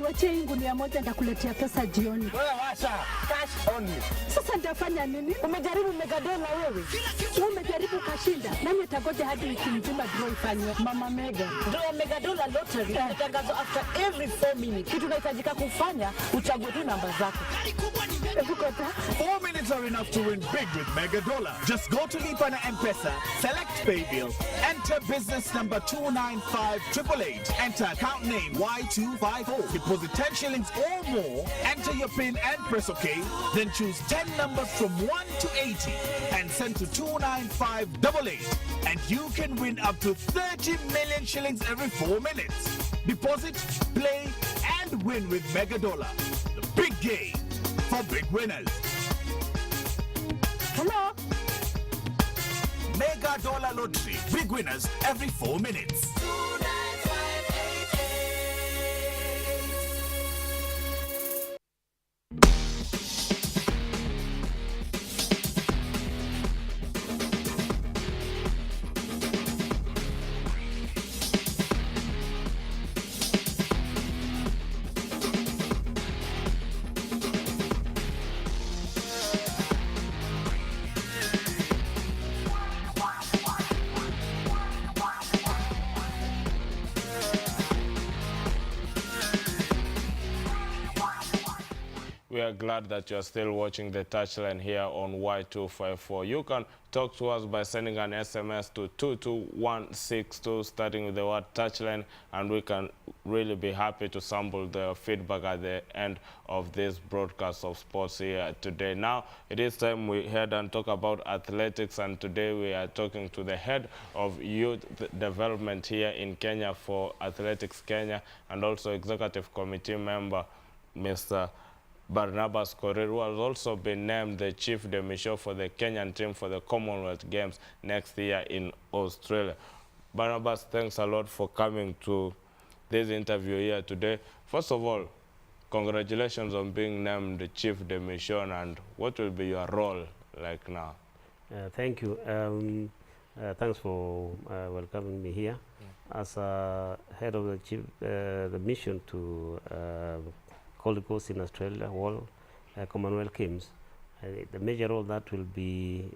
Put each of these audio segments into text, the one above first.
niwache hii gunia moja nitakuletea pesa jioni. Wewe wacha, cash only. Sasa nitafanya nini? Umejaribu megadola wewe? Wewe umejaribu kashinda. Nani atagoja hadi wiki nzima draw ifanywe? Mama Mega, draw ya megadola lottery inatangazwa after every 4 minutes. Kitu unahitajika kufanya, uchague tu namba zako. 4 minutes are enough to win big with Mega Dollar. Just go to Lipa na M-Pesa, select pay bill, enter business number 295888, enter account name Y254, deposit 10 shillings or more, enter your PIN and press OK, then choose 10 numbers from 1 to 80 and send to 29588, and you can win up to 30 million shillings every 4 minutes. Deposit, play, and win with Mega Dollar. The big game for big winners. Hello? Mega Dollar Lottery. Big winners every 4 minutes. We are glad that you are still watching the touchline here on Y254. You can talk to us by sending an SMS to 22162 starting with the word touchline, and we can really be happy to sample the feedback at the end of this broadcast of sports here today. Now it is time we head and talk about athletics, and today we are talking to the head of youth development here in Kenya for Athletics Kenya, and also executive committee member Mr. Barnabas Korir, who has also been named the chief de mission for the Kenyan team for the Commonwealth Games next year in Australia. Barnabas, thanks a lot for coming to this interview here today. First of all, congratulations on being named the chief de mission, and what will be your role like now? Thank you. Thanks for welcoming me here. As head of the chief, the mission to Gold Coast in Australia, World Commonwealth Games. The major role that will be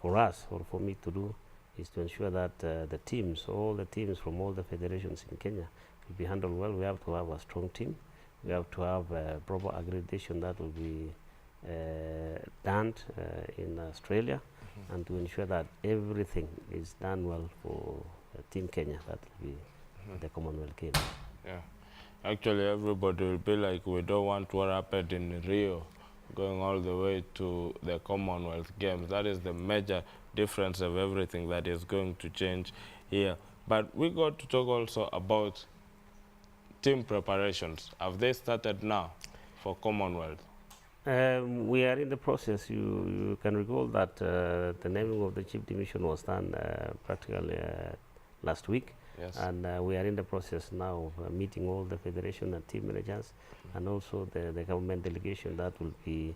for us, or for me to do, is to ensure that the teams, all the teams from all the federations in Kenya, will be handled well. We have to have a strong team. We have to have proper accreditation that will be done in Australia, and to ensure that everything is done well for Team Kenya. That will be the Commonwealth Games. Yeah. Actually, everybody will be like, we don't want what happened in Rio going all the way to the Commonwealth Games. That is the major difference of everything that is going to change here. But we got to talk also about team preparations. Have they started now for Commonwealth? We are in the process. You can recall that the naming of the chief division was done practically last week. Yes. And we are in the process now of meeting all the federation and team managers, and also the government delegation that will be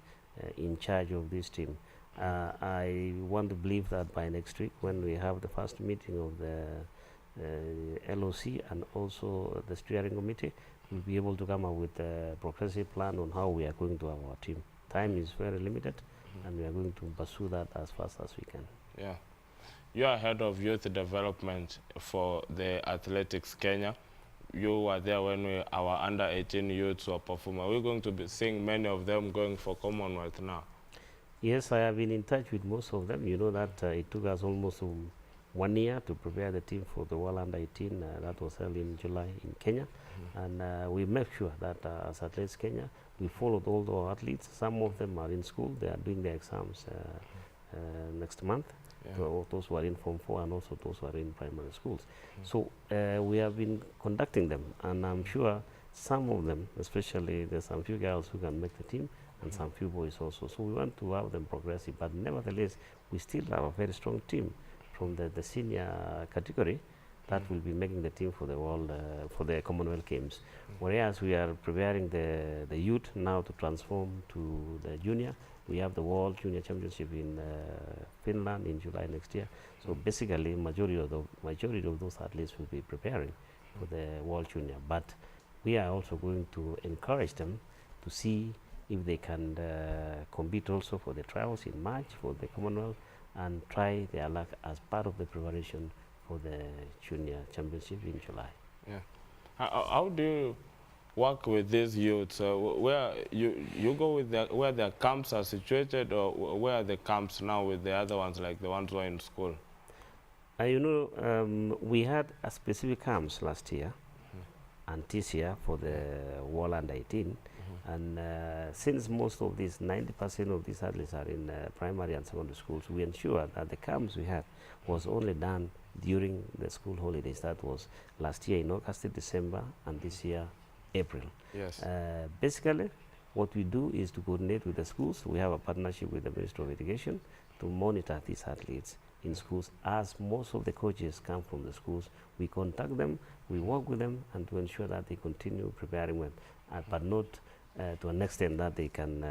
in charge of this team. I want to believe that by next week, when we have the first meeting of the LOC and also the steering committee, we'll be able to come up with a progressive plan on how we are going to have our team. Time is very limited, and we are going to pursue that as fast as we can. Yeah. You are head of youth development for the Athletics Kenya. You were there when our under-18 youths were performing. Are we going to be seeing many of them going for Commonwealth now? Yes, I have been in touch with most of them. You know that it took us almost 1 year to prepare the team for the World Under-18 that was held in July in Kenya. And we make sure that as Athletics Kenya, we followed all the athletes. Some of them are in school. They are doing their exams next month. Yeah. Those who are in Form 4 and also those who are in primary schools. So we have been conducting them, and I'm sure some of them, especially there's some few girls who can make the team, and some few boys also. So we want to have them progressive, but nevertheless, we still have a very strong team from the senior category that will be making the team for the world, for the Commonwealth Games. Whereas we are preparing the youth now to transform to the junior. We have the World Junior Championship in Finland in July next year. So basically, majority of those athletes will be preparing for the World Junior. But we are also going to encourage them to see if they can compete also for the trials in March for the Commonwealth and try their luck as part of the preparation for the junior championship in July. Yeah. How do you work with these youths? Where you go with where their camps are situated, or where are the camps now with the other ones, like the ones who are in school? You know, we had a specific camps last year and this year for the World Under 18. And since most of these, 90% of these athletes are in primary and secondary schools, we ensured that the camps we had was only done during the school holidays. That was last year in August, December, and this year, April. Yes. Basically, what we do is to coordinate with the schools. We have a partnership with the Ministry of Education to monitor these athletes in schools. As most of the coaches come from the schools, we contact them, we work with them, and to ensure that they continue preparing well, but not to an extent that they can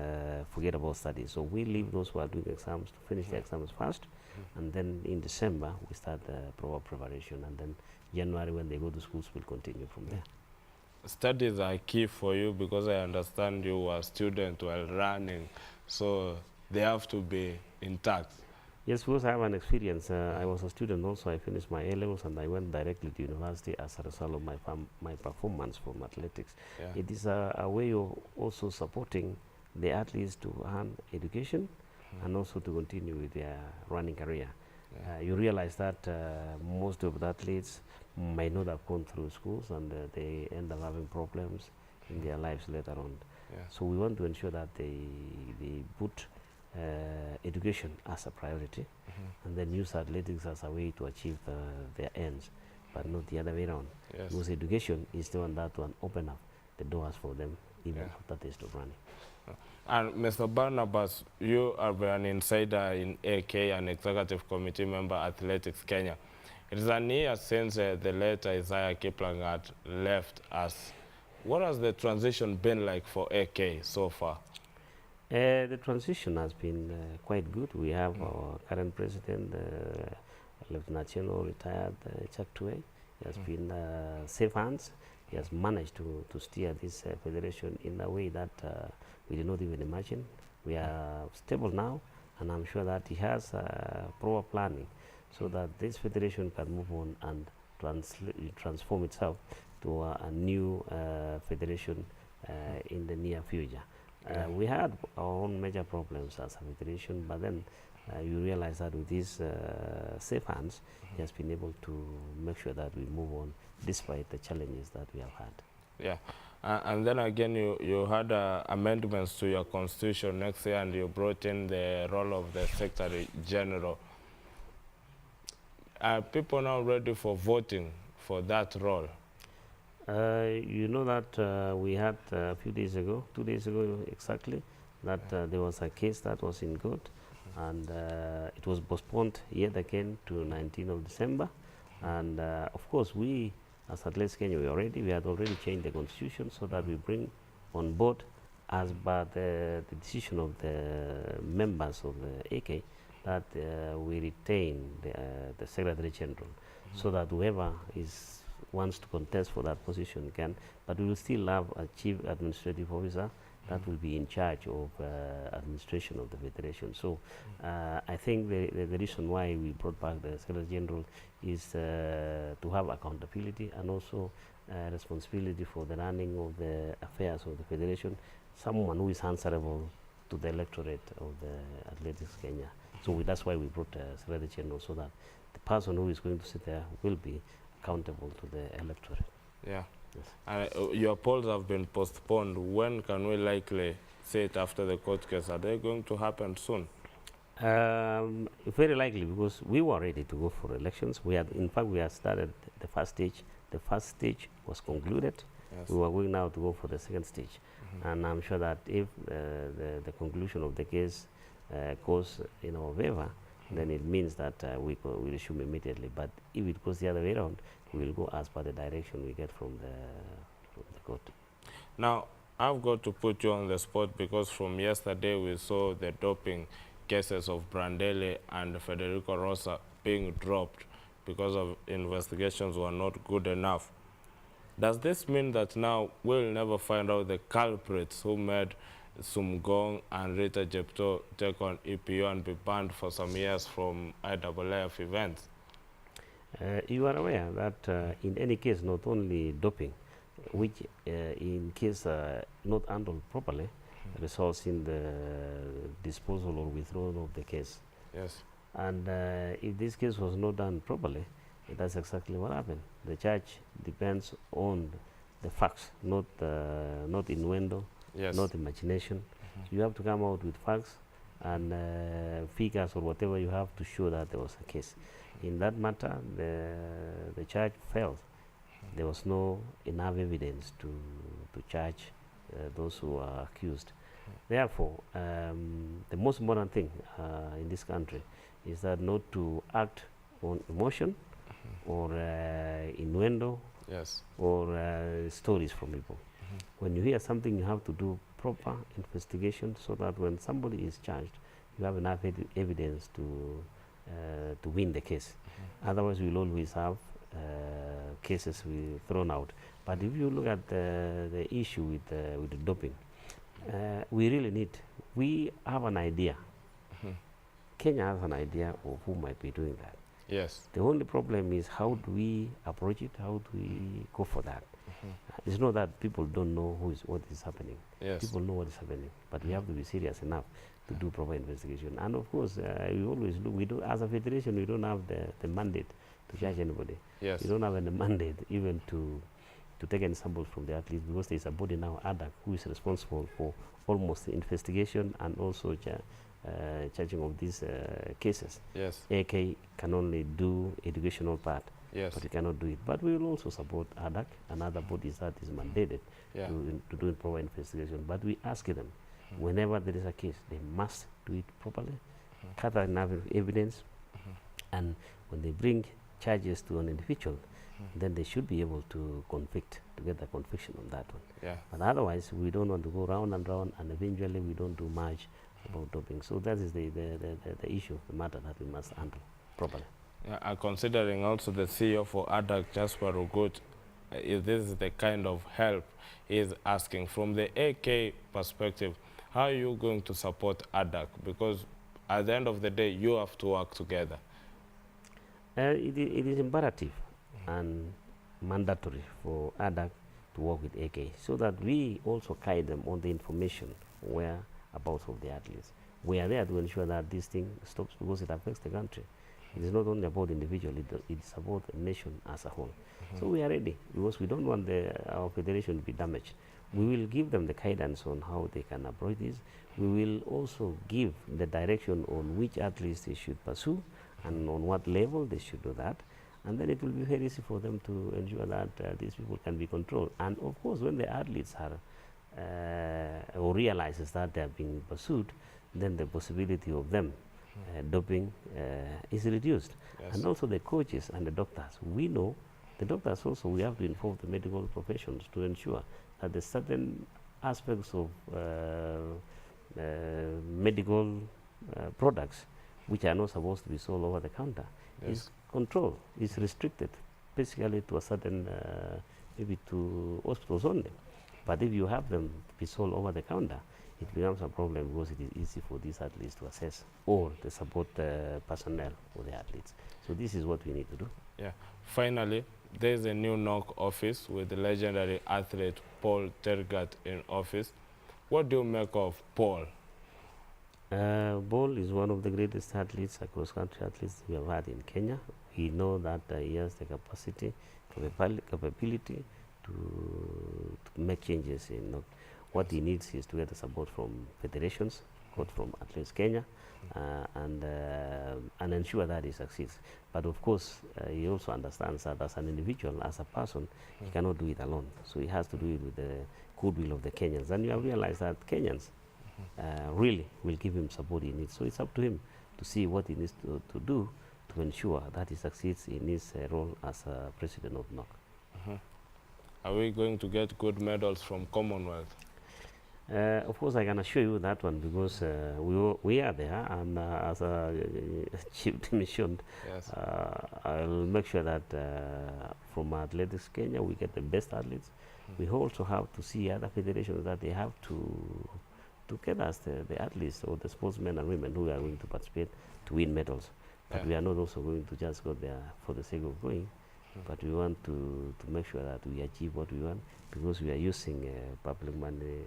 forget about studies. So we leave those who are doing exams to finish the exams first, and then in December we start the proper preparation, and then January when they go to schools we'll continue from there. Studies are key for you, because I understand you were a student while running, so they have to be intact. Yes, because I have an experience. I was a student also. I finished my A-levels and I went directly to university as a result of my performance from athletics. Yeah. It is a way of also supporting the athletes to earn education and also to continue with their running career. Yeah. You realize that most of the athletes might not have gone through schools, and they end up having problems in their lives later on. Yeah. So we want to ensure that they put education as a priority, and then use athletics as a way to achieve their ends, but not the other way around. Yes. Because education is the one that will open up the doors for them even Yeah. after they stop running. And Mr. Barnabas, you are an insider in AK and Executive Committee member Athletics Kenya. It is a year since the late Isaiah Kiplangat left us. What has the transition been like for AK so far? The transition has been quite good. We have our current president, Lieutenant General retired Chuck Tuwei. He has been safe hands. He has managed to steer this federation in a way that we did not even imagine. We are stable now, and I'm sure that he has proper planning so that this federation can move on and transform itself to a new federation in the near future. We had our own major problems as a federation, but then you realize that with these safe hands, he has been able to make sure that we move on despite the challenges that we have had. Yeah, and then again, you had amendments to your constitution next year, and you brought in the role of the Secretary General. Are people now ready for voting for that role? You know that we had a few days ago, 2 days ago exactly, that there was a case that was in court, and it was postponed yet again to 19th of December. And of course, we as Athletics Kenya, we had already changed the constitution so that we bring on board, as per the decision of the members of the AK, that we retain the Secretary General, so that whoever wants to contest for that position can, but we will still have a Chief Administrative Officer that will be in charge of administration of the federation. So I think the reason why we brought back the Secretary General is to have accountability and also responsibility for the running of the affairs of the federation, someone who is answerable to the electorate of the Athletics Kenya. So that's why we brought Secretary General, so that the person who is going to sit there will be accountable to the electorate. Yeah. Yes. Your polls have been postponed. When can we likely see it after the court case? Are they going to happen soon? Very likely, because we were ready to go for elections. In fact, we had started the first stage. The first stage was concluded. Yes. We were going now to go for the second stage. And I'm sure that if the conclusion of the case goes in our favor, then it means that we resume immediately. But if it goes the other way around, we will go as per the direction we get from the court. Now, I've got to put you on the spot, because from yesterday we saw the doping cases of Brandele and Federico Rosa being dropped because of investigations were not good enough. Does this mean that now we'll never find out the culprits who made Sumgong and Rita Jepto take on EPO and be banned for some years from IAAF events? You are aware that in any case, not only doping, which in case not handled properly, results in the disposal or withdrawal of the case. Yes. And if this case was not done properly, that's exactly what happened. The judge depends on the facts, not innuendo, Yes. not imagination. You have to come out with facts and figures or whatever you have to show that there was a case. In that matter, the judge felt there was no enough evidence to charge those who are accused. Therefore, the most important thing in this country is that not to act on emotion or innuendo Yes. or stories from people. When you hear something, you have to do proper investigation so that when somebody is charged, you have enough evidence to win the case. Otherwise, we'll always have cases we thrown out. But if you look at the issue with the doping, we have an idea. Kenya has an idea of who might be doing that. Yes. The only problem is how do we approach it? How do we go for that? It's not that people don't know what is happening. Yes. People know what is happening, but we have to be serious enough to do proper investigation. And of course, we always look. We do, as a federation, we don't have the mandate to charge anybody. Yes. We don't have any mandate even to take any samples from the athletes, because there is a body now, ADAC, who is responsible for almost the investigation and also charging of these cases. Yes. AK can only do educational part, Yes. but we cannot do it. But we will also support ADAC and other bodies that is mandated Yeah. to do a proper investigation. But we ask them, whenever there is a case, they must do it properly, gather enough evidence, and when they bring charges to an individual, then they should be able to convict, to get a conviction on that one. Yeah. But otherwise, we don't want to go round and round, and eventually we don't do much about doping. So that is the issue, the matter that we must handle properly. Yeah, and considering also the CEO for ADAC, Jasper Rugut, if this is the kind of help he is asking from the AK perspective, how are you going to support ADAC? Because at the end of the day, you have to work together. It is imperative and mandatory for ADAC to work with AK, so that we also guide them on the information whereabouts of the athletes. We are there to ensure that this thing stops, because it affects the country. It is not only about individual, it is about the nation as a whole. So we are ready, because we don't want our federation to be damaged. We will give them the guidance on how they can approach this. We will also give the direction on which athletes they should pursue and on what level they should do that. And then it will be very easy for them to ensure that these people can be controlled. And of course, when the athletes are or realizes that they are being pursued, then the possibility of them doping is reduced. Yes. And also the coaches and the doctors. We know the doctors also, we have to involve the medical professions to ensure that the certain aspects of medical products which are not supposed to be sold over the counter is controlled, is restricted basically to a certain, maybe to hospitals only. But if you have them be sold over the counter, it becomes a problem, because it is easy for these athletes to assess or the support personnel for the athletes. So this is what we need to do. Yeah. Finally, there is a new NOC office with the legendary athlete Paul Tergat in office. What do you make of Paul? Paul is one of the greatest athletes, cross-country athletes we have had in Kenya. We know that he has the capacity, capability to make changes in NOC. What he needs is to get the support from federations, got from Athletes Kenya, and ensure that he succeeds. But of course, he also understands that as an individual, as a person, he cannot do it alone. So he has to do it with the goodwill of the Kenyans. And you have realized that Kenyans really will give him support he needs. So it's up to him to see what he needs to do to ensure that he succeeds in his role as president of NOC. Are we going to get good medals from Commonwealth? Of course, I can assure you that one because we are there, and as Chief mentioned, Yes. I'll make sure that from Athletics Kenya we get the best athletes. We also have to see other federations that they have to get us the athletes or the sportsmen and women who are going to participate to win medals. But we are not also going to just go there for the sake of going. But we want to make sure that we achieve what we want because we are using public money,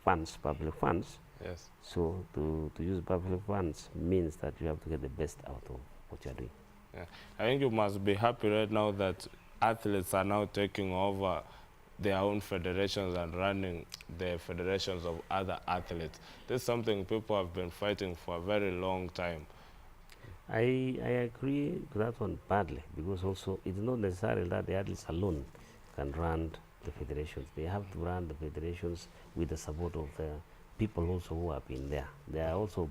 public funds. Yes. So to use public funds means that you have to get the best out of what you are doing. Yeah. I think you must be happy right now that athletes are now taking over their own federations and running the federations of other athletes. This is something people have been fighting for a very long time. I agree with that one badly because also it's not necessary that the athletes alone can run the federations. They have to run the federations with the support of the people also who have been there. There are also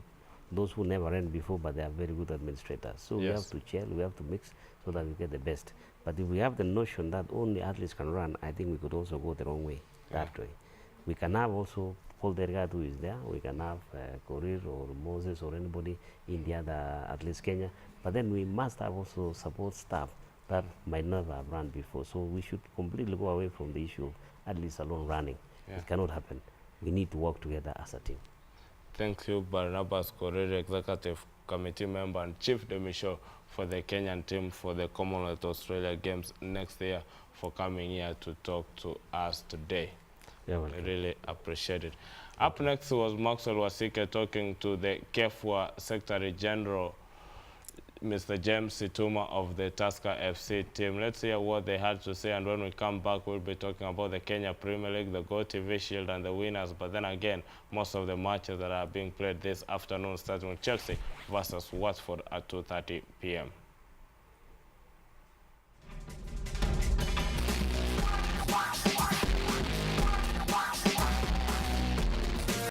those who never ran before, but they are very good administrators. So we have to chill, we have to mix so that we get the best. But if we have the notion that only athletes can run, I think we could also go the wrong way, that way. We can have also Paul Dergad who is there. We can have Korir or Moses or anybody in the other Athletes Kenya. But then we must have also support staff that might never have run before. So we should completely go away from the issue of athletes alone running. It cannot happen. We need to work together as a team. Thank you, Barnabas Korir, Executive Committee Member and Chief Demisho for the Kenyan team for the Commonwealth Australia Games next year, for coming here to talk to us today. I really appreciate it. Up next was Maxwell Wasike talking to the KEFWA Secretary General, Mr. James Situma of the Tusker FC team. Let's hear what they had to say, and when we come back, we'll be talking about the Kenya Premier League, the GoTV Shield, and the winners. But then again, most of the matches that are being played this afternoon, starting with Chelsea versus Watford at 2:30 p.m.